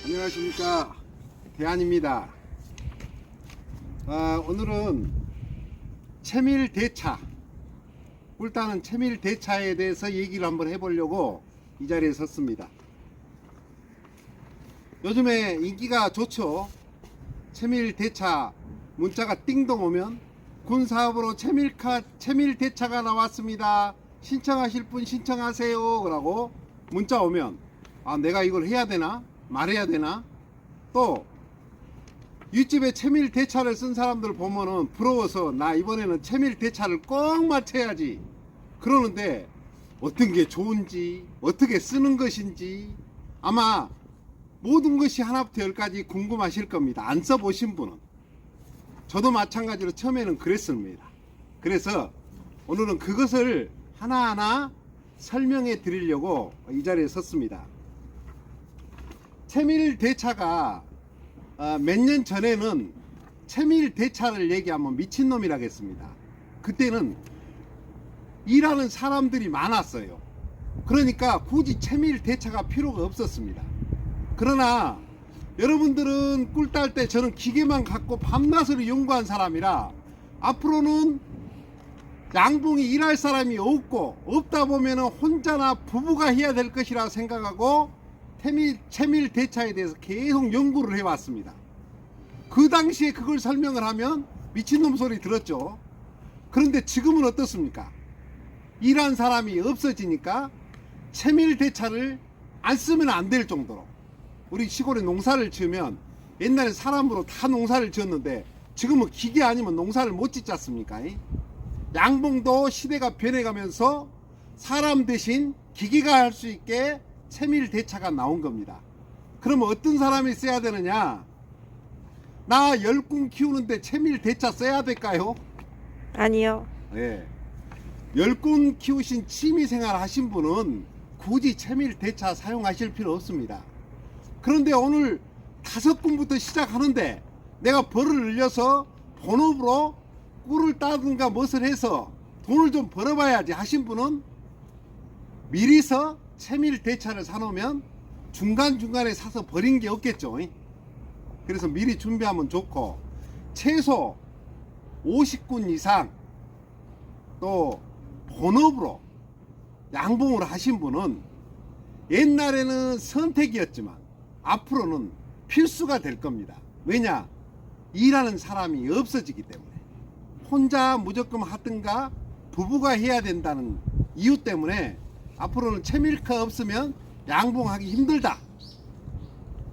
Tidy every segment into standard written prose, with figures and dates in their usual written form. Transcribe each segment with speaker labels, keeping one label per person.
Speaker 1: 안녕하십니까, 대안입니다. 오늘은 채밀대차, 꿀 따는 채밀대차에 대해서 얘기를 한번 해보려고 이 자리에 섰습니다. 요즘에 인기가 좋죠. 채밀대차 문자가 띵동 오면 군사업으로 채밀대차가 나왔습니다, 신청하실 분 신청하세요 라고 문자 오면 내가 이걸 해야 되나 말해야 되나. 또 윗집에 채밀대차를 쓴 사람들 보면은 부러워서 나 이번에는 채밀대차를 꼭 맞춰야지 그러는데, 어떤 게 좋은지 어떻게 쓰는 것인지 아마 모든 것이 하나부터 열까지 궁금하실 겁니다. 안 써보신 분은. 저도 마찬가지로 처음에는 그랬습니다. 그래서 오늘은 그것을 하나하나 설명해 드리려고 이 자리에 섰습니다. 채밀대차가 몇 년 전에는 채밀대차를 얘기하면 미친놈이라겠습니다. 그때는 일하는 사람들이 많았어요. 그러니까 굳이 채밀대차가 필요가 없었습니다. 그러나 여러분들은 꿀 딸 때 저는 기계만 갖고 밤낮으로 연구한 사람이라 앞으로는 양봉이 일할 사람이 없다 보면 혼자나 부부가 해야 될 것이라 생각하고 채밀대차에 대해서 계속 연구를 해왔습니다. 그 당시에 그걸 설명을 하면 미친놈 소리 들었죠. 그런데 지금은 어떻습니까? 일한 사람이 없어지니까 채밀대차를 안 쓰면 안 될 정도로, 우리 시골에 농사를 지으면 옛날에 사람으로 다 농사를 지었는데 지금은 기계 아니면 농사를 못 짓지 않습니까? 양봉도 시대가 변해가면서 사람 대신 기계가 할 수 있게 채밀대차가 나온 겁니다. 그러면 어떤 사람이 써야 되느냐? 나 열꿈 키우는데 채밀대차 써야 될까요?
Speaker 2: 아니요.
Speaker 1: 네. 열꿈 키우신 취미생활 하신 분은 굳이 채밀대차 사용하실 필요 없습니다. 그런데 오늘 5꿈부터 시작하는데 내가 벌을 늘려서 본업으로 꿀을 따든가 무엇을 해서 돈을 좀 벌어봐야지 하신 분은 미리서 채밀대차를 사놓으면 중간중간에 사서 버린 게 없겠죠. 그래서 미리 준비하면 좋고, 최소 50군 이상 또 본업으로 양봉을 하신 분은 옛날에는 선택이었지만 앞으로는 필수가 될 겁니다. 왜냐? 일하는 사람이 없어지기 때문에. 혼자 무조건 하든가 부부가 해야 된다는 이유 때문에 앞으로는 채밀카 없으면 양봉하기 힘들다,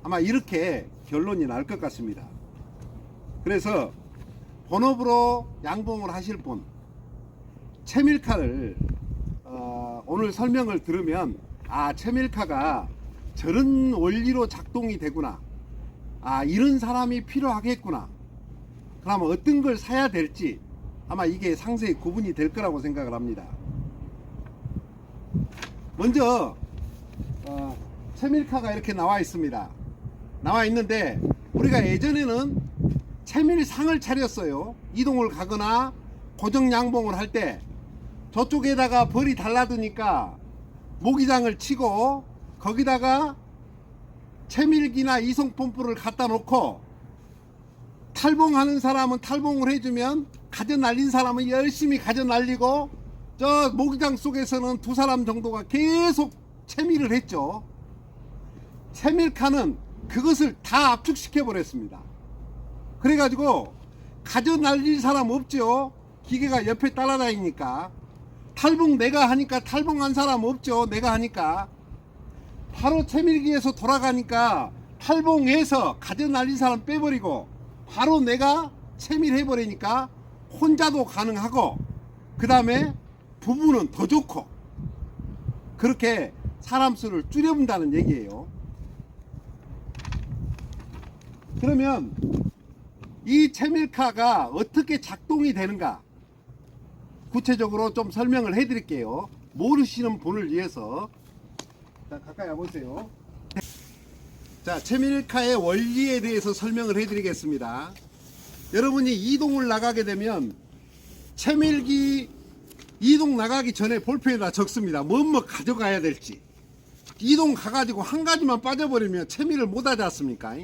Speaker 1: 아마 이렇게 결론이 날 것 같습니다. 그래서 본업으로 양봉을 하실 분, 채밀카를 오늘 설명을 들으면 채밀카가 저런 원리로 작동이 되구나, 이런 사람이 필요하겠구나, 그러면 어떤 걸 사야 될지 아마 이게 상세히 구분이 될 거라고 생각을 합니다. 먼저 채밀카가 이렇게 나와 있습니다. 나와 있는데 우리가 예전에는 채밀상을 차렸어요. 이동을 가거나 고정 양봉을 할 때 저쪽에다가 벌이 달라드니까 모기장을 치고 거기다가 채밀기나 이송 펌프를 갖다 놓고 탈봉하는 사람은 탈봉을 해주면 가져 날린 사람은 열심히 가져 날리고, 저 모기장 속에서는 2사람 정도가 계속 채밀을 했죠. 채밀카는 그것을 다 압축시켜 버렸습니다. 그래가지고 가져 날릴 사람 없죠. 기계가 옆에 따라다니니까. 탈봉 내가 하니까 탈봉한 사람 없죠. 내가 하니까. 바로 채밀기에서 돌아가니까 탈봉해서 가져 날린 사람 빼버리고 바로 내가 채밀해 버리니까 혼자도 가능하고, 그 다음에 부부는 더 좋고, 그렇게 사람 수를 줄여본다는 얘기예요. 그러면 이 채밀카가 어떻게 작동이 되는가 구체적으로 좀 설명을 해 드릴게요. 모르시는 분을 위해서. 자, 가까이 와보세요. 자, 채밀카의 원리에 대해서 설명을 해 드리겠습니다. 여러분이 이동을 나가게 되면 채밀기 이동 나가기 전에 볼펜에다 적습니다. 뭐뭐 가져가야 될지. 이동 가가지고 한 가지만 빠져버리면 채미를 못 하지 않습니까?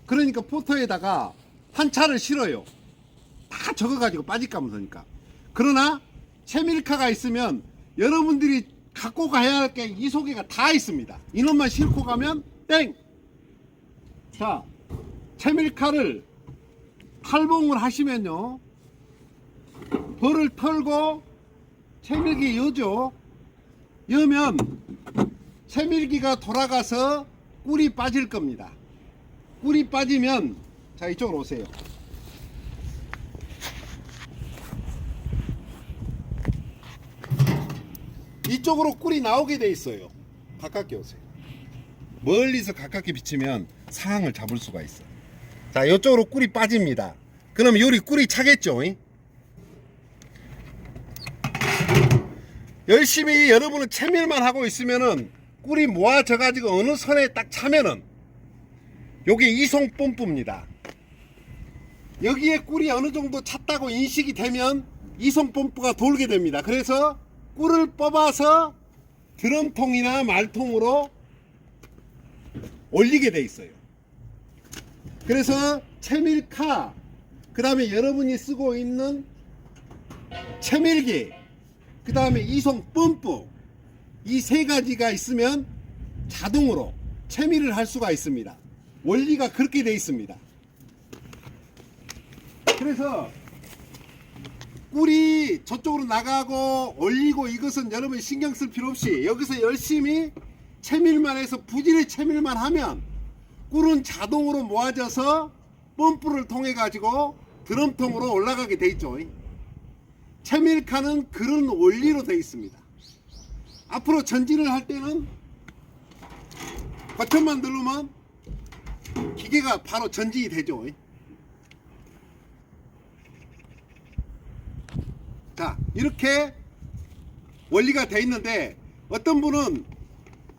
Speaker 1: 그러니까 포터에다가 한 차를 실어요. 다 적어가지고 빠질까 하면서니까. 그러나 채밀카가 있으면 여러분들이 갖고 가야 할 게 이 속에가 다 있습니다. 이놈만 싣고 가면 땡! 자, 채밀카를 탈봉을 하시면요, 벌을 털고 채밀기 여죠. 여면 채밀기가 돌아가서 꿀이 빠질 겁니다. 꿀이 빠지면, 자, 이쪽으로 오세요. 이쪽으로 꿀이 나오게 돼 있어요. 가깝게 오세요. 멀리서 가깝게 비치면 상황을 잡을 수가 있어요. 자, 이쪽으로 꿀이 빠집니다. 그럼 요리 꿀이 차겠죠? 열심히 여러분은 채밀만 하고 있으면은 꿀이 모아져 가지고 어느 선에 딱 차면은 요게 이송 뽐뿌입니다. 여기에 꿀이 어느 정도 찼다고 인식이 되면 이송 뽐뿌가 돌게 됩니다. 그래서 꿀을 뽑아서 드럼통이나 말통으로 올리게 돼 있어요. 그래서 채밀카, 그 다음에 여러분이 쓰고 있는 채밀기, 그 다음에 이송 뿜뿌, 이 세 가지가 있으면 자동으로 채밀을 할 수가 있습니다. 원리가 그렇게 돼 있습니다. 그래서 꿀이 저쪽으로 나가고 올리고 이것은 여러분이 신경 쓸 필요 없이 여기서 열심히 채밀만 해서 부지런히 채밀만 하면 꿀은 자동으로 모아져서 펌프를 통해 가지고 드럼통으로 올라가게 돼 있죠. 채밀카는 그런 원리로 되어 있습니다. 앞으로 전진을 할 때는 버튼만 누르면 기계가 바로 전진이 되죠. 자, 이렇게 원리가 되어 있는데 어떤 분은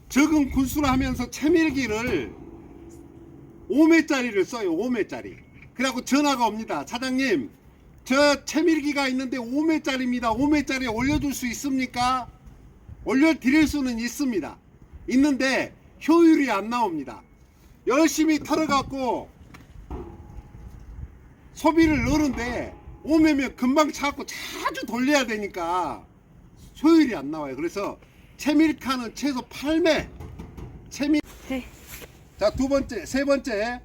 Speaker 1: 적은 군수를 하면서 채밀기를 5매짜리를 써요. 5매짜리. 그래갖고 전화가 옵니다. 사장님, 저 채밀기가 있는데 5매짜리입니다. 5매짜리 올려줄 수 있습니까? 올려드릴 수는 있습니다. 있는데 효율이 안 나옵니다. 열심히 털어갖고 소비를 넣는데 5매면 금방 차갖고 자주 돌려야 되니까 효율이 안 나와요. 그래서 채밀카는 최소 8매.
Speaker 2: 네.
Speaker 1: 자, 두 번째, 세 번째,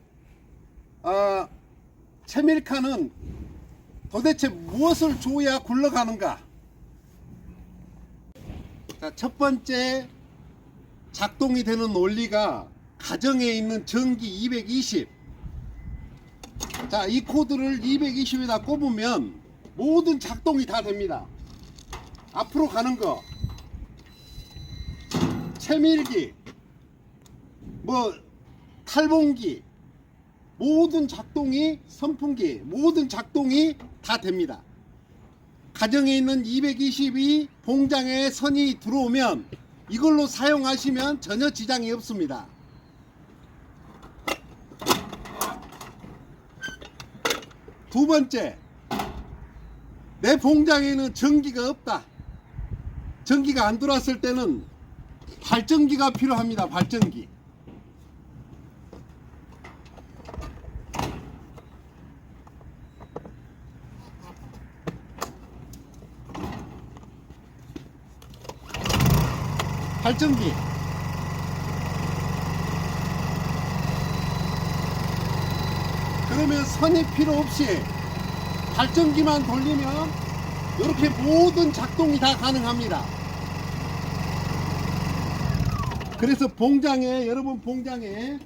Speaker 1: 채밀카는 도대체 무엇을 줘야 굴러가는가? 자, 첫 번째 작동이 되는 원리가 가정에 있는 전기 220. 자, 이 코드를 220에다 꼽으면 모든 작동이 다 됩니다. 앞으로 가는 거, 채밀기, 뭐 탈봉기, 모든 작동이, 선풍기, 모든 작동이 다 됩니다. 가정에 있는 220이 봉장에 선이 들어오면 이걸로 사용하시면 전혀 지장이 없습니다. 두 번째, 내 봉장에는 전기가 없다. 전기가 안 들어왔을 때는 발전기가 필요합니다. 발전기. 발전기. 그러면 선이 필요 없이 발전기만 돌리면 이렇게 모든 작동이 다 가능합니다. 그래서 봉장에, 여러분 봉장에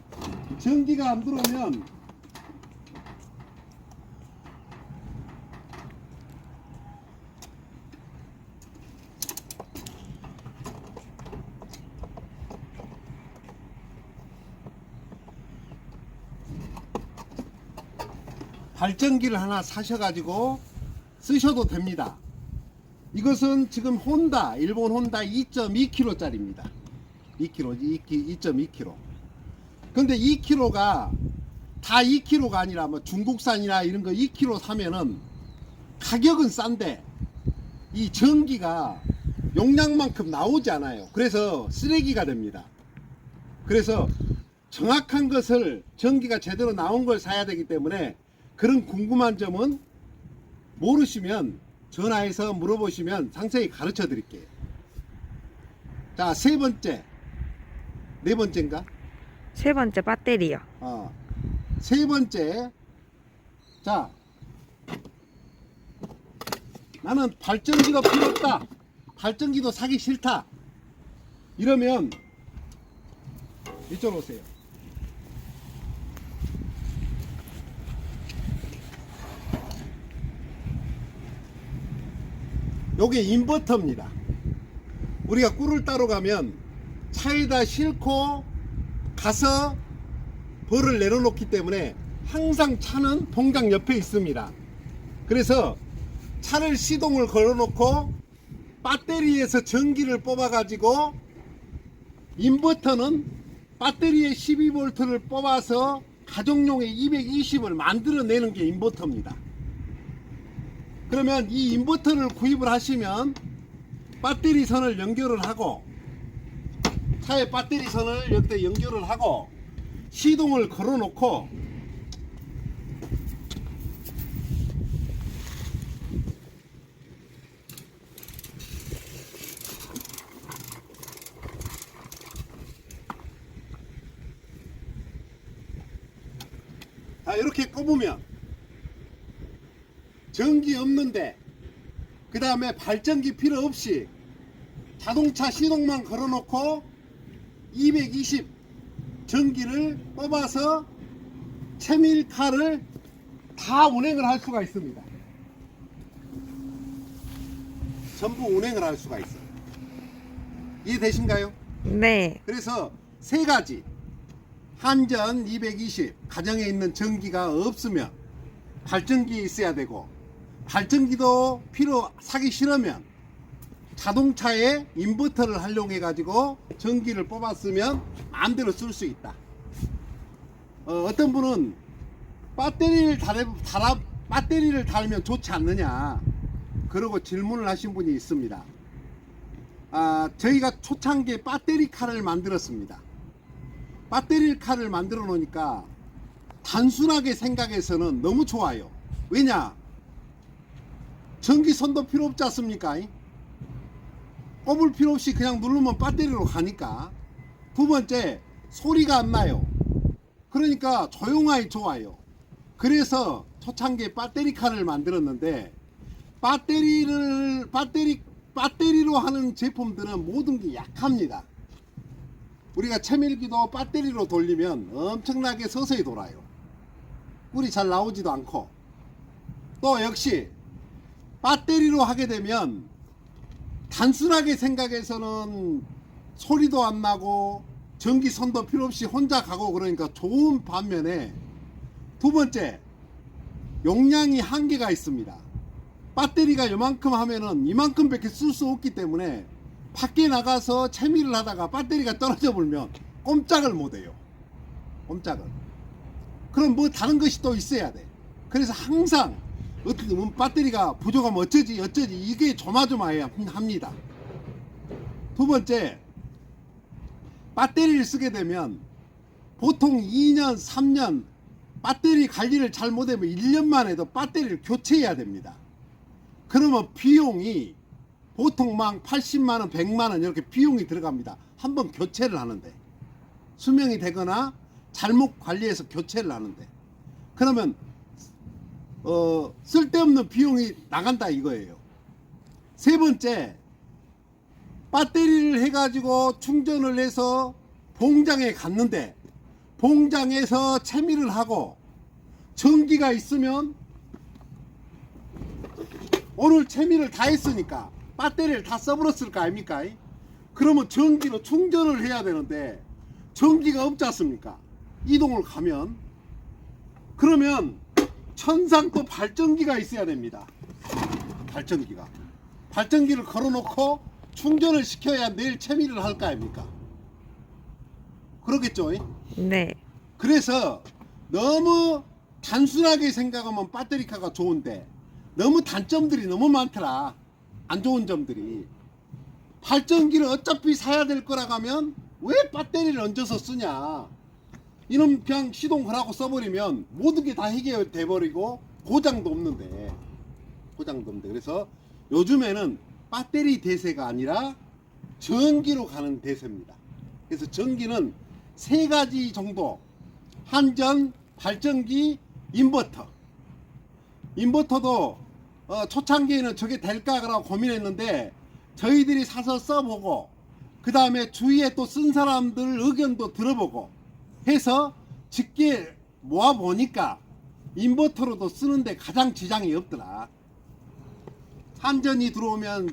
Speaker 1: 전기가 안 들어오면 발전기를 하나 사셔가지고 쓰셔도 됩니다. 이것은 지금 혼다, 일본 혼다 2.2kg 짜리입니다. 2.2kg. 근데 2kg가 다 2kg가 아니라 뭐 중국산이나 이런 거 2kg 사면은 가격은 싼데 이 전기가 용량만큼 나오지 않아요. 그래서 쓰레기가 됩니다. 그래서 정확한 것을 전기가 제대로 나온 걸 사야 되기 때문에 그런 궁금한 점은 모르시면 전화해서 물어보시면 상세히 가르쳐 드릴게요. 자, 세 번째, 네 번째인가?
Speaker 2: 세 번째 배터리요.
Speaker 1: 세 번째. 자, 나는 발전기도 필요 없다, 발전기도 사기 싫다, 이러면 이쪽으로 오세요. 요게 인버터입니다. 우리가 꿀을 따러 가면 차에다 싣고 가서 벌을 내려놓기 때문에 항상 차는 동장 옆에 있습니다. 그래서 차를 시동을 걸어놓고 배터리에서 전기를 뽑아 가지고, 인버터는 배터리에 12V를 뽑아서 가정용의 220을 만들어내는 게 인버터입니다. 그러면 이 인버터를 구입을 하시면 배터리 선을 연결을 하고, 차에 배터리 선을 여기다 연결을 하고 시동을 걸어 놓고, 자, 이렇게 꼽으면 전기 없는데, 그 다음에 발전기 필요 없이 자동차 시동만 걸어 놓고 220 전기를 뽑아서 채밀카를 다 운행을 할 수가 있습니다. 전부 운행을 할 수가 있어요. 이해되신가요?
Speaker 2: 네.
Speaker 1: 그래서 세 가지, 한전 220, 가정에 있는 전기가 없으면 발전기 있어야 되고, 발전기도 사기 싫으면 자동차에 인버터를 활용해 가지고 전기를 뽑았으면 마음대로 쓸 수 있다. 어떤 분은 배터리를 달면 좋지 않느냐, 그러고 질문을 하신 분이 있습니다. 저희가 초창기에 배터리 칼을 만들었습니다. 배터리 칼을 만들어 놓으니까 단순하게 생각해서는 너무 좋아요. 왜냐? 전기선도 필요 없지 않습니까? 꼽을 필요 없이 그냥 누르면 배터리로 가니까. 두 번째, 소리가 안 나요. 그러니까 조용하기 좋아요. 그래서 초창기에 배터리 칼을 만들었는데, 배터리로 하는 제품들은 모든 게 약합니다. 우리가 채밀기도 배터리로 돌리면 엄청나게 서서히 돌아요. 꿀이 잘 나오지도 않고, 또 역시 배터리로 하게 되면 단순하게 생각해서는 소리도 안 나고 전기선도 필요 없이 혼자 가고, 그러니까 좋은 반면에, 두 번째, 용량이 한계가 있습니다. 배터리가 이만큼 하면은 이만큼 밖에 쓸 수 없기 때문에 밖에 나가서 채밀을 하다가 배터리가 떨어져 버리면 꼼짝을 못 해요. 꼼짝을. 그럼 뭐 다른 것이 또 있어야 돼. 그래서 항상 어떻게 보면 배터리가 부족하면 어쩌지 이게 조마조마해야 합니다. 두 번째, 배터리를 쓰게 되면 보통 2년 3년 배터리 관리를 잘 못하면 1년만 해도 배터리를 교체해야 됩니다. 그러면 비용이 보통 막 80만원 100만원 이렇게 비용이 들어갑니다. 한번 교체를 하는데, 수명이 되거나 잘못 관리해서 교체를 하는데, 그러면 쓸데없는 비용이 나간다 이거예요. 세 번째, 배터리를 해가지고 충전을 해서 봉장에 갔는데, 봉장에서 채밀을 하고 전기가 있으면 오늘 채밀을 다 했으니까 배터리를 다 써버렸을 거 아닙니까? 그러면 전기로 충전을 해야 되는데 전기가 없지 않습니까? 이동을 가면. 그러면 천상 또 발전기가 있어야 됩니다. 발전기를 걸어놓고 충전을 시켜야 내일 채밀을 할 거 아닙니까? 그러겠죠?
Speaker 2: 네.
Speaker 1: 그래서 너무 단순하게 생각하면 배터리카가 좋은데, 너무 단점들이 너무 많더라. 안 좋은 점들이. 발전기를 어차피 사야 될 거라 하면 왜 배터리를 얹어서 쓰냐. 이놈 그냥 시동을 하고 써버리면 모든 게 다 해결돼 버리고 고장도 없는데. 그래서 요즘에는 배터리 대세가 아니라 전기로 가는 대세입니다. 그래서 전기는 세 가지 정도: 한전, 발전기, 인버터. 인버터도 초창기에는 저게 될까라고 고민했는데 저희들이 사서 써보고 그 다음에 주위에 또 쓴 사람들 의견도 들어보고 해서 직계 모아보니까 인버터로도 쓰는데 가장 지장이 없더라. 한전이 들어오면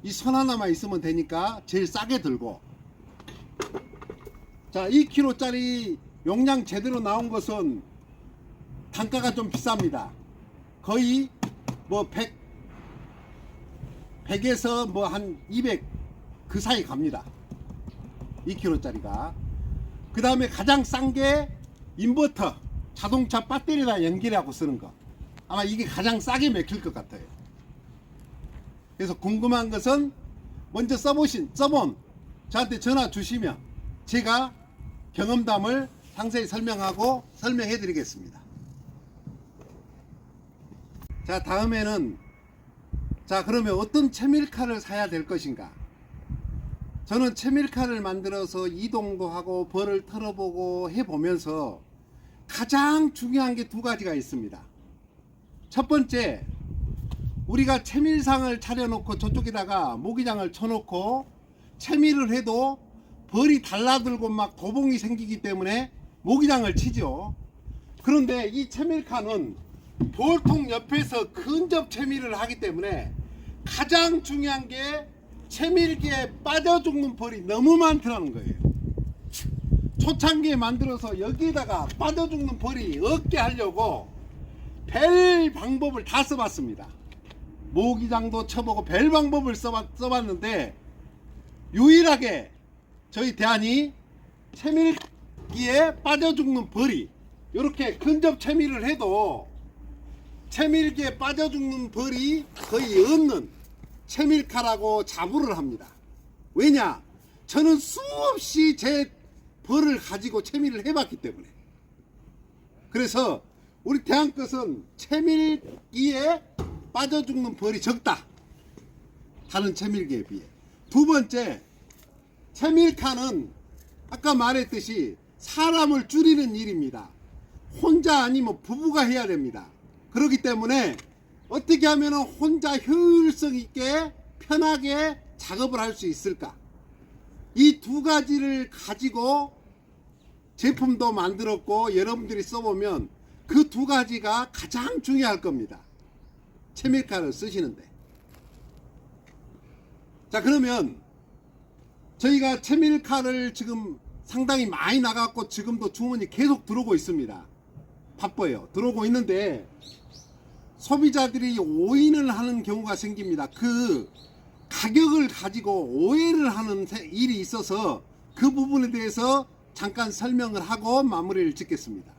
Speaker 1: 이 선 하나만 있으면 되니까 제일 싸게 들고, 자 2kg짜리 용량 제대로 나온 것은 단가가 좀 비쌉니다. 거의 뭐 100에서 뭐 한 200 그 사이 갑니다. 2kg짜리가. 그 다음에 가장 싼 게 인버터, 자동차 배터리랑 연결하고 쓰는 거. 아마 이게 가장 싸게 맥힐 것 같아요. 그래서 궁금한 것은 먼저 써본 저한테 전화 주시면 제가 경험담을 상세히 설명해 드리겠습니다. 자, 다음에는 그러면 어떤 채밀칼을 사야 될 것인가. 저는 채밀칼을 만들어서 이동도 하고 벌을 털어보고 해보면서 가장 중요한 게 두 가지가 있습니다. 첫 번째, 우리가 채밀상을 차려놓고 저쪽에다가 모기장을 쳐놓고 채밀을 해도 벌이 달라들고 막 도봉이 생기기 때문에 모기장을 치죠. 그런데 이 채밀칼은 벌통 옆에서 근접 채밀을 하기 때문에 가장 중요한 게 채밀기에 빠져 죽는 벌이 너무 많더라는 거예요. 초창기에 만들어서 여기에다가 빠져 죽는 벌이 없게 하려고 별 방법을 다 써봤습니다. 모기장도 쳐보고 별 방법을 써봤는데 유일하게 저희 대안이 채밀기에 빠져 죽는 벌이 이렇게 근접 채밀을 해도 채밀기에 빠져 죽는 벌이 거의 없는 채밀칼하고 자부를 합니다. 왜냐? 저는 수없이 제 벌을 가지고 채밀을 해봤기 때문에. 그래서 우리 대안 것은 채밀기에 빠져 죽는 벌이 적다. 다른 채밀기에 비해. 두 번째, 채밀칼은 아까 말했듯이 사람을 줄이는 일입니다. 혼자 아니면 부부가 해야 됩니다. 그렇기 때문에 어떻게 하면 혼자 효율성 있게 편하게 작업을 할 수 있을까? 이 두 가지를 가지고 제품도 만들었고 여러분들이 써보면 그 두 가지가 가장 중요할 겁니다. 채밀칼을 쓰시는데. 자, 그러면 저희가 채밀칼을 지금 상당히 많이 나갔고 지금도 주문이 계속 들어오고 있습니다. 바빠요. 들어오고 있는데 소비자들이 오인을 하는 경우가 생깁니다. 그 가격을 가지고 오해를 하는 일이 있어서 그 부분에 대해서 잠깐 설명을 하고 마무리를 짓겠습니다.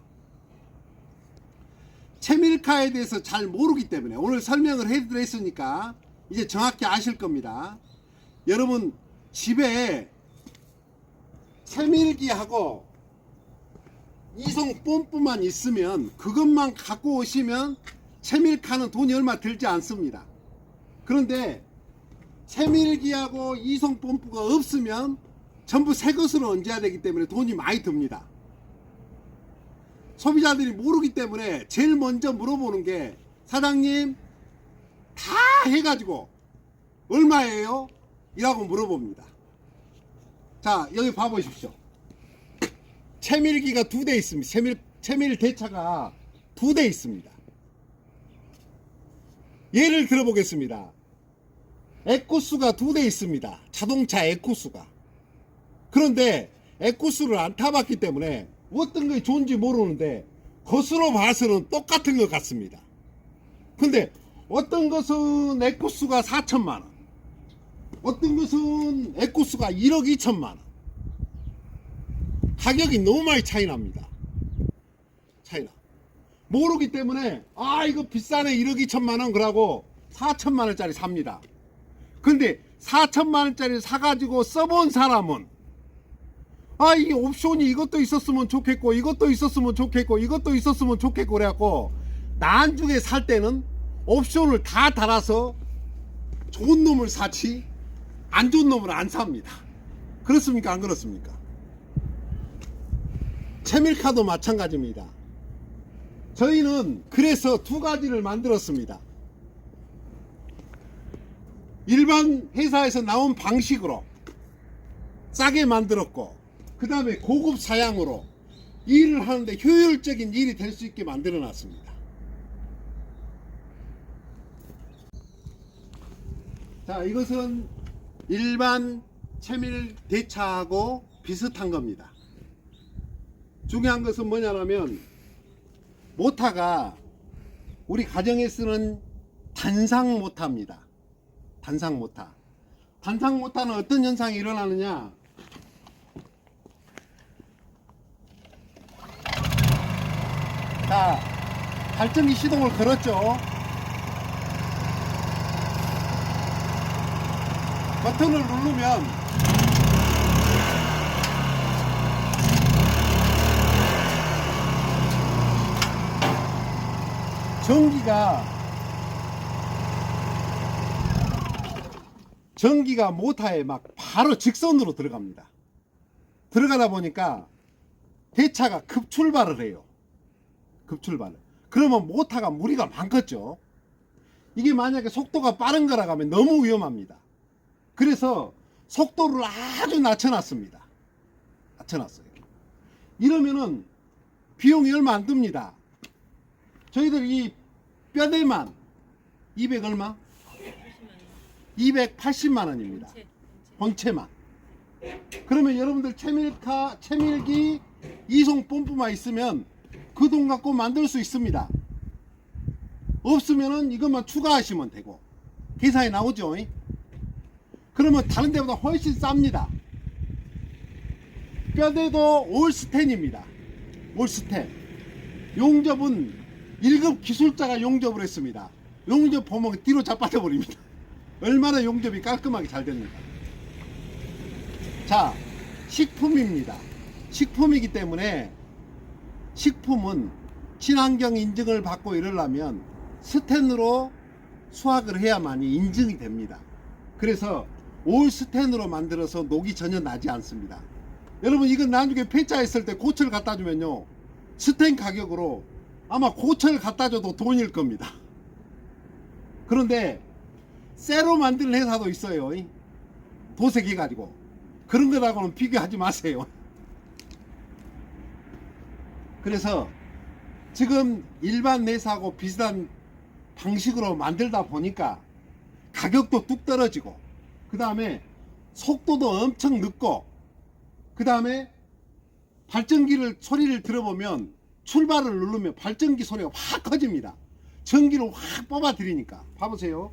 Speaker 1: 채밀칼에 대해서 잘 모르기 때문에 오늘 설명을 해드렸으니까 이제 정확히 아실 겁니다. 여러분 집에 채밀기하고 이송 뽐뿌만 있으면 그것만 갖고 오시면 채밀칼은 돈이 얼마 들지 않습니다. 그런데 채밀기하고 이송 뽐뿌가 없으면 전부 새 것으로 얹어야 되기 때문에 돈이 많이 듭니다. 소비자들이 모르기 때문에 제일 먼저 물어보는 게 사장님 다 해가지고 얼마예요? 이라고 물어봅니다. 자, 여기 봐보십시오. 채밀기가 2대 있습니다. 채밀 대차가 2대 있습니다. 예를 들어보겠습니다. 에코스가 2대 있습니다. 자동차 에코스가. 그런데 에코스를 안 타봤기 때문에 어떤 게 좋은지 모르는데 겉으로 봐서는 똑같은 것 같습니다. 근데 어떤 것은 에코스가 4천만원, 어떤 것은 에코스가 1억 2천만원. 가격이 너무 많이 차이 납니다. 차이나. 모르기 때문에 이거 비싸네 1억 2천만원 그러고 4천만원짜리 삽니다. 근데 4천만원짜리 사가지고 써본 사람은 아, 이 옵션이 이것도 있었으면 좋겠고, 이것도 있었으면 좋겠고, 이것도 있었으면 좋겠고, 그래갖고, 나중에 살 때는 옵션을 다 달아서 좋은 놈을 사지, 안 좋은 놈을 안 삽니다. 그렇습니까? 안 그렇습니까? 채밀카도 마찬가지입니다. 저희는 그래서 두 가지를 만들었습니다. 일반 회사에서 나온 방식으로 싸게 만들었고, 그 다음에 고급 사양으로 일을 하는데 효율적인 일이 될 수 있게 만들어 놨습니다. 자, 이것은 일반 채밀 대차하고 비슷한 겁니다. 중요한 것은 뭐냐면 모타가 우리 가정에 쓰는 단상 모타입니다. 단상 모타. 단상 모타는 어떤 현상이 일어나느냐? 자, 발전기 시동을 걸었죠. 버튼을 누르면 전기가 모타에 막 바로 직선으로 들어갑니다. 들어가다 보니까 대차가 급출발을 해요. 급출발을. 그러면 모타가 무리가 많겠죠. 이게 만약에 속도가 빠른 거라 하면 너무 위험합니다. 그래서 속도를 아주 낮춰놨습니다. 낮춰놨어요. 이러면은 비용이 얼마 안 듭니다. 저희들 이 뼈대만 200 얼마? 280만 원입니다. 본체만. 그러면 여러분들 채밀기 이송 펌프만 있으면 그 돈 갖고 만들 수 있습니다. 없으면은 이것만 추가하시면 되고 계산이 나오죠. 그러면 다른 데보다 훨씬 쌉니다. 뼈대도 올스텐입니다. 올스텐. 용접은 1급 기술자가 용접을 했습니다. 용접 보면 뒤로 자빠져 버립니다. 얼마나 용접이 깔끔하게 잘 됩니까? 자, 식품입니다. 식품이기 때문에 식품은 친환경 인증을 받고 이러려면 스텐으로 수확을 해야만이 인증이 됩니다. 그래서 올 스텐으로 만들어서 녹이 전혀 나지 않습니다. 여러분, 이건 나중에 폐차했을 때 고철 갖다 주면요, 스텐 가격으로 아마 고철 갖다 줘도 돈일 겁니다. 그런데 쇠로 만드는 회사도 있어요. 도색해 가지고. 그런 거라고는 비교하지 마세요. 그래서 지금 일반 내사하고 비슷한 방식으로 만들다 보니까 가격도 뚝 떨어지고, 그 다음에 속도도 엄청 늦고, 그 다음에 발전기를 소리를 들어보면 출발을 누르면 발전기 소리가 확 커집니다. 전기를 확 뽑아 들이니까. 봐보세요.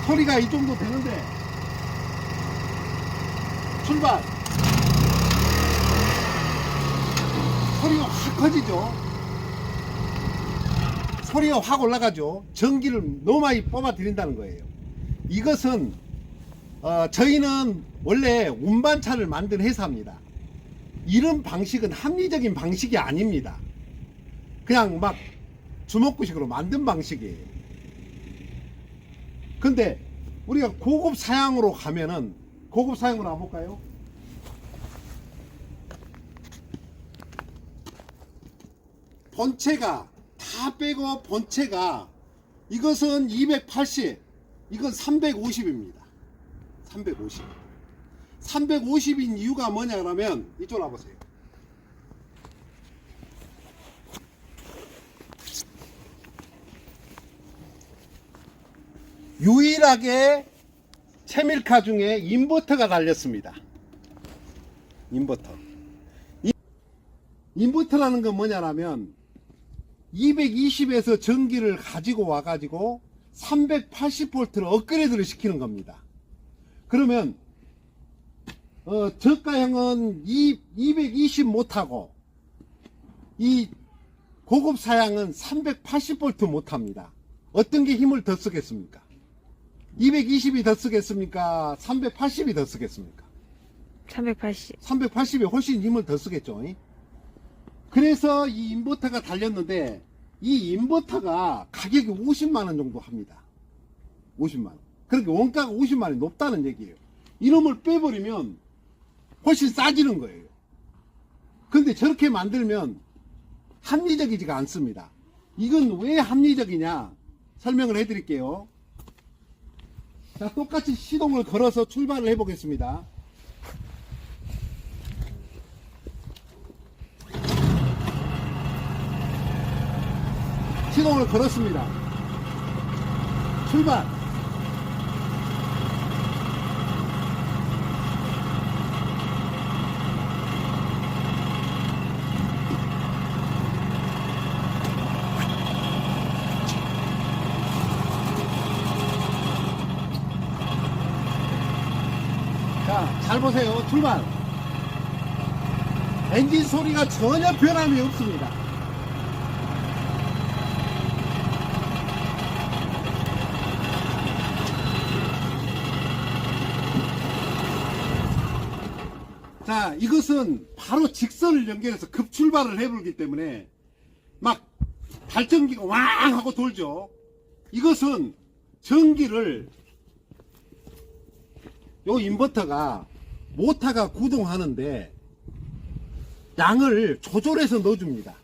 Speaker 1: 소리가 이 정도 되는데 출발 소리가 확 커지죠. 소리가 확 올라가죠. 전기를 너무 많이 뽑아 들인다는 거예요. 이것은 저희는 원래 운반차를 만든 회사입니다. 이런 방식은 합리적인 방식이 아닙니다. 그냥 막 주먹구식으로 만든 방식이에요. 근데 우리가 고급 사양으로 가면은, 고급 사양으로 가볼까요? 본체가 다 빼고 본체가 이것은 280, 이건 350입니다. 350. 350인 이유가 뭐냐 그러면 이쪽으로 와보세요. 유일하게 채밀카 중에 인버터가 달렸습니다. 인버터. 인버터라는 건 뭐냐면 220에서 전기를 가지고 와가지고 380V로 업그레이드를 시키는 겁니다. 그러면 저가형은 220 못하고 이 고급 사양은 380V 못합니다. 어떤 게 힘을 더 쓰겠습니까? 220이 더 쓰겠습니까? 380이 더 쓰겠습니까?
Speaker 2: 380.
Speaker 1: 380이 훨씬 힘을 더 쓰겠죠. 그래서 이 인버터가 달렸는데 이 인버터가 가격이 50만원 정도 합니다. 50만원. 그러니까 원가가 50만원이 높다는 얘기예요. 이놈을 빼버리면 훨씬 싸지는 거예요. 근데 저렇게 만들면 합리적이지가 않습니다. 이건 왜 합리적이냐 설명을 해드릴게요. 자, 똑같이 시동을 걸어서 출발을 해보겠습니다. 시동을 걸었습니다. 출발. 자, 잘 보세요. 출발. 엔진 소리가 전혀 변함이 없습니다. 자, 이것은 바로 직선을 연결해서 급출발을 해보기 때문에 막 발전기가 왕 하고 돌죠. 이것은 전기를 요 인버터가 모터가 구동하는데 양을 조절해서 넣어줍니다.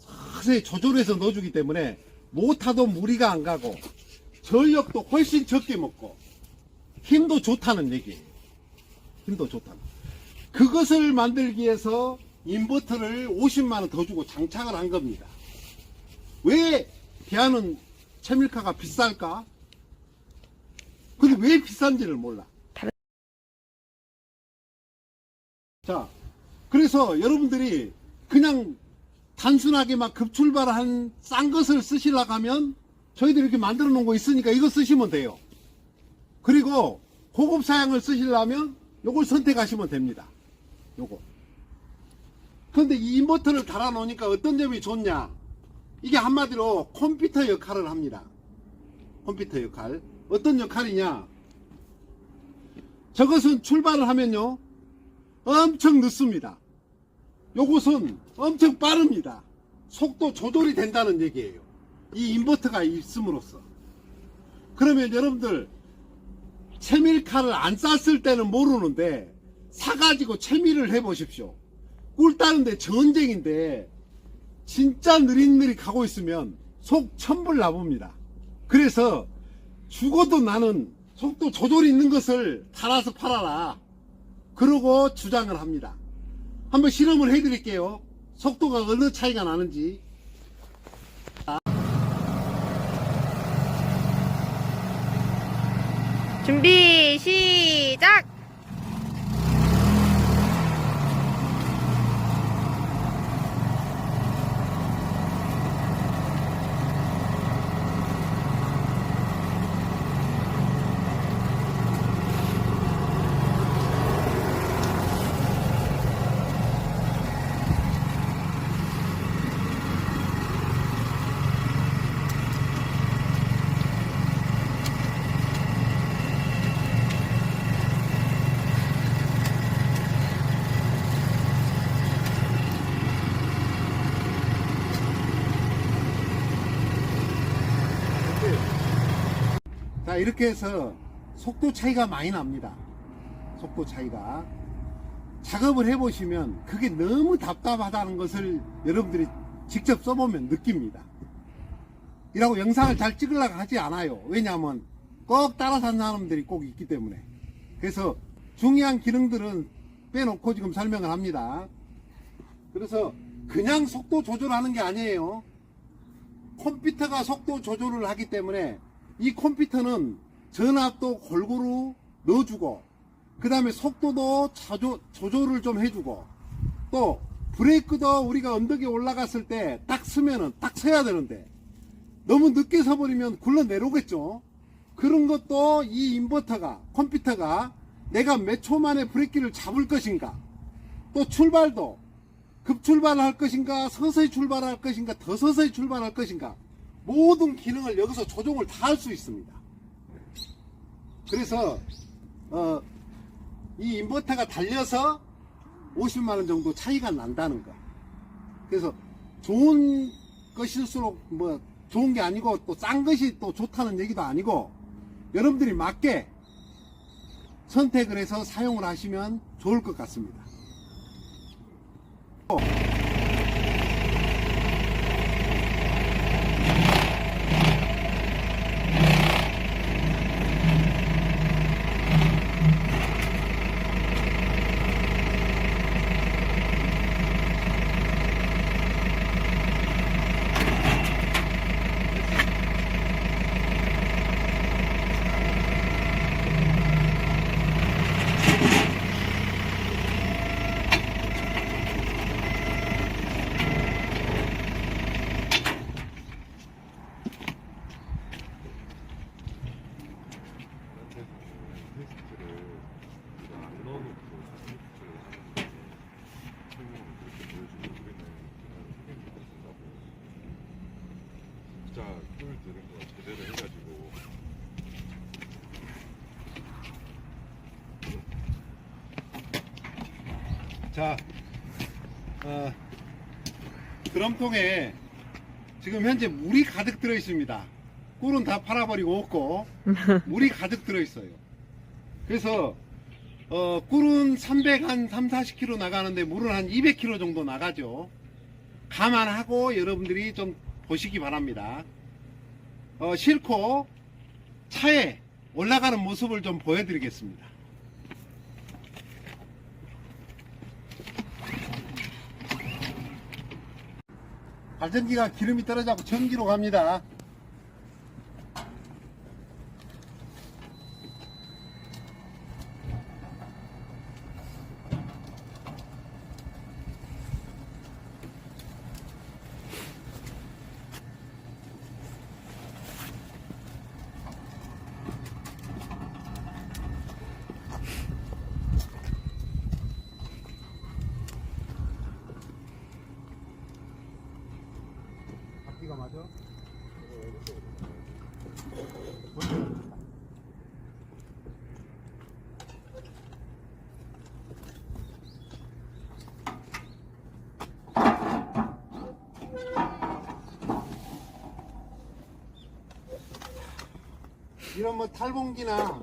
Speaker 1: 서서히 조절해서 넣어주기 때문에 모터도 무리가 안 가고 전력도 훨씬 적게 먹고 힘도 좋다는 얘기예요. 힘도 좋다는. 그것을 만들기 위해서 인버터를 50만원 더 주고 장착을 한 겁니다. 왜 대한은 채밀카가 비쌀까? 근데 왜 비싼지를 몰라. 자, 그래서 여러분들이 그냥 단순하게 막 급출발한 싼 것을 쓰시려고 하면 저희들이 이렇게 만들어 놓은 거 있으니까 이거 쓰시면 돼요. 그리고 고급 사양을 쓰시려면 요걸 선택하시면 됩니다. 요거. 그런데 이 인버터를 달아 놓으니까 어떤 점이 좋냐? 이게 한마디로 컴퓨터 역할을 합니다. 컴퓨터 역할. 어떤 역할이냐? 저것은 출발을 하면요 엄청 늦습니다. 요것은 엄청 빠릅니다. 속도 조절이 된다는 얘기예요. 이 인버터가 있음으로써. 그러면 여러분들 채밀카를 안 쌌을 때는 모르는데 사가지고 채밀을 해보십시오. 꿀 따는데 전쟁인데 진짜 느릿느릿 가고 있으면 속 천불 나봅니다. 그래서 죽어도 나는 속도 조절이 있는 것을 달아서 팔아라. 그러고 주장을 합니다. 한번 실험을 해드릴게요. 속도가 어느 차이가 나는지.
Speaker 2: 준비, 시작!
Speaker 1: 자, 이렇게 해서 속도 차이가 많이 납니다. 속도 차이가. 작업을 해보시면 그게 너무 답답하다는 것을 여러분들이 직접 써보면 느낍니다. 이라고 영상을 잘 찍으려고 하지 않아요. 왜냐하면 꼭 따라 산 사람들이 꼭 있기 때문에. 그래서 중요한 기능들은 빼놓고 지금 설명을 합니다. 그래서 그냥 속도 조절하는 게 아니에요. 컴퓨터가 속도 조절을 하기 때문에 이 컴퓨터는 전압도 골고루 넣어주고 그 다음에 속도도 조절을 좀 해주고 또 브레이크도 우리가 언덕에 올라갔을 때 딱 서면은 딱 서야 되는데 너무 늦게 서버리면 굴러 내려오겠죠. 그런 것도 이 인버터가 컴퓨터가 내가 몇 초 만에 브레이크를 잡을 것인가 또 출발도 급출발할 것인가 서서히 출발할 것인가 더 서서히 출발할 것인가 모든 기능을 여기서 조정을 다 할 수 있습니다. 그래서 이 인버터가 달려서 50만원 정도 차이가 난다는 거. 그래서 좋은 것일수록 뭐 좋은 게 아니고 또 싼 것이 또 좋다는 얘기도 아니고, 여러분들이 맞게 선택을 해서 사용을 하시면 좋을 것 같습니다.
Speaker 3: 진짜 꿀 들은 거 제대로 해가지고
Speaker 1: 자, 드럼통에 지금 현재 물이 가득 들어 있습니다. 꿀은 다 팔아버리고 없고 물이 가득 들어 있어요. 그래서 꿀은 300한 3, 40kg 나가는데 물은 한 200kg 정도 나가죠. 감안하고 여러분들이 좀 보시기 바랍니다. 싣고 차에 올라가는 모습을 좀 보여드리겠습니다. 발전기가 기름이 떨어져서 전기로 갑니다. 바퀴가 맞아? 이런 뭐 탈봉기나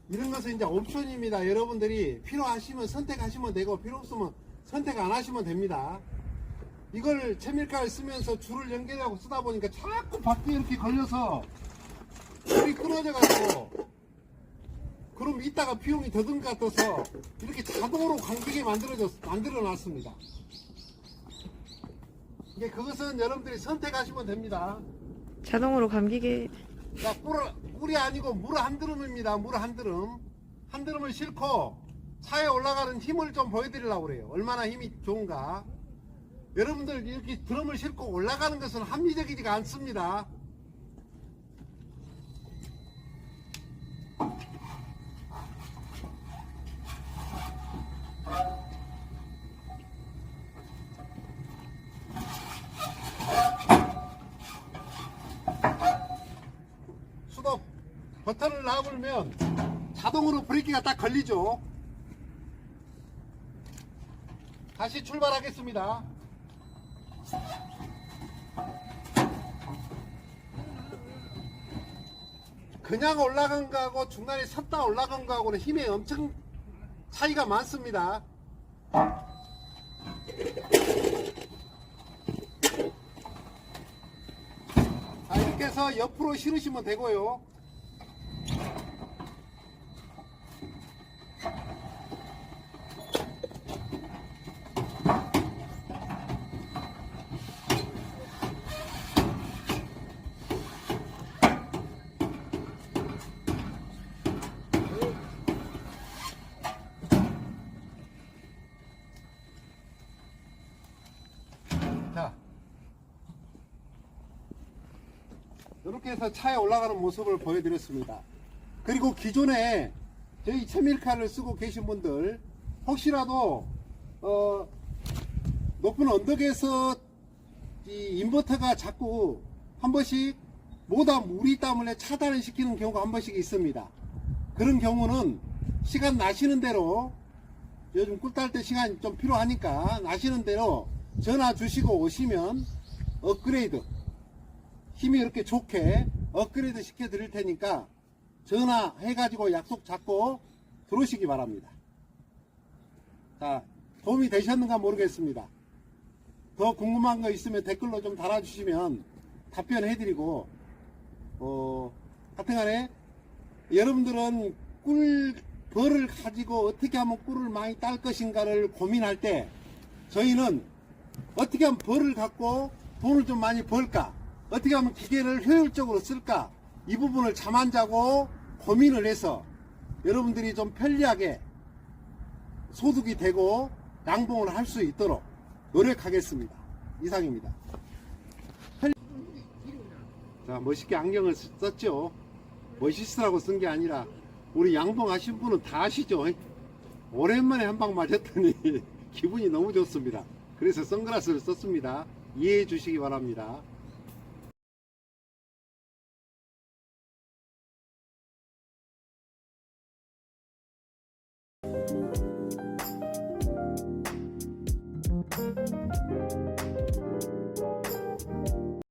Speaker 1: 이런 것은 이제 옵션입니다. 여러분들이 필요하시면 선택하시면 되고, 필요 없으면 선택 안 하시면 됩니다. 이걸 채밀가를 쓰면서 줄을 연결하고 쓰다 보니까 자꾸 바퀴에 이렇게 걸려서 줄이 끊어져가지고, 그럼 이따가 비용이 더 든 것 같아서 이렇게 자동으로 감기게 만들어 놨습니다. 이게 그것은 여러분들이 선택하시면 됩니다.
Speaker 2: 자동으로 감기게.
Speaker 1: 자, 꿀이 아니고 물 한 드럼입니다. 물 한 드럼. 한 드럼을 싣고 차에 올라가는 힘을 좀 보여드리려고 그래요. 얼마나 힘이 좋은가. 여러분들 이렇게 드럼을 싣고 올라가는 것은 합리적이지가 않습니다. 수동 버튼을 놔불면 자동으로 브레이크가 딱 걸리죠. 다시 출발하겠습니다. 그냥 올라간 거하고 중간에 섰다 올라간 거하고는 힘이 엄청 차이가 많습니다. 자, 이렇게 해서 옆으로 실으시면 되고요. 자, 이렇게 해서 차에 올라가는 모습을 보여드렸습니다. 그리고 기존에 저희 채밀카를 쓰고 계신 분들, 혹시라도 높은 언덕에서 이 인버터가 자꾸 한 번씩 모다 물이 때문에 차단을 시키는 경우가 한 번씩 있습니다. 그런 경우는 시간 나시는 대로, 요즘 꿀 딸 때 시간이 좀 필요하니까 나시는 대로 전화 주시고 오시면 업그레이드, 힘이 이렇게 좋게 업그레이드 시켜 드릴 테니까 전화해 가지고 약속 잡고 들어오시기 바랍니다. 자, 도움이 되셨는가 모르겠습니다. 더 궁금한 거 있으면 댓글로 좀 달아주시면 답변해 드리고, 하여튼간에 여러분들은 벌을 가지고 어떻게 하면 꿀을 많이 딸 것인가를 고민할 때, 저희는 어떻게 하면 벌을 갖고 돈을 좀 많이 벌까, 어떻게 하면 기계를 효율적으로 쓸까, 이 부분을 잠 안 자고 고민을 해서 여러분들이 좀 편리하게 소득이 되고 양봉을 할 수 있도록 노력하겠습니다. 이상입니다. 자, 멋있게 안경을 썼죠. 멋있으라고 쓴 게 아니라 우리 양봉하신 분은 다 아시죠. 오랜만에 한 방 맞았더니 기분이 너무 좋습니다. 그래서 선글라스를 썼습니다. 이해해 주시기 바랍니다.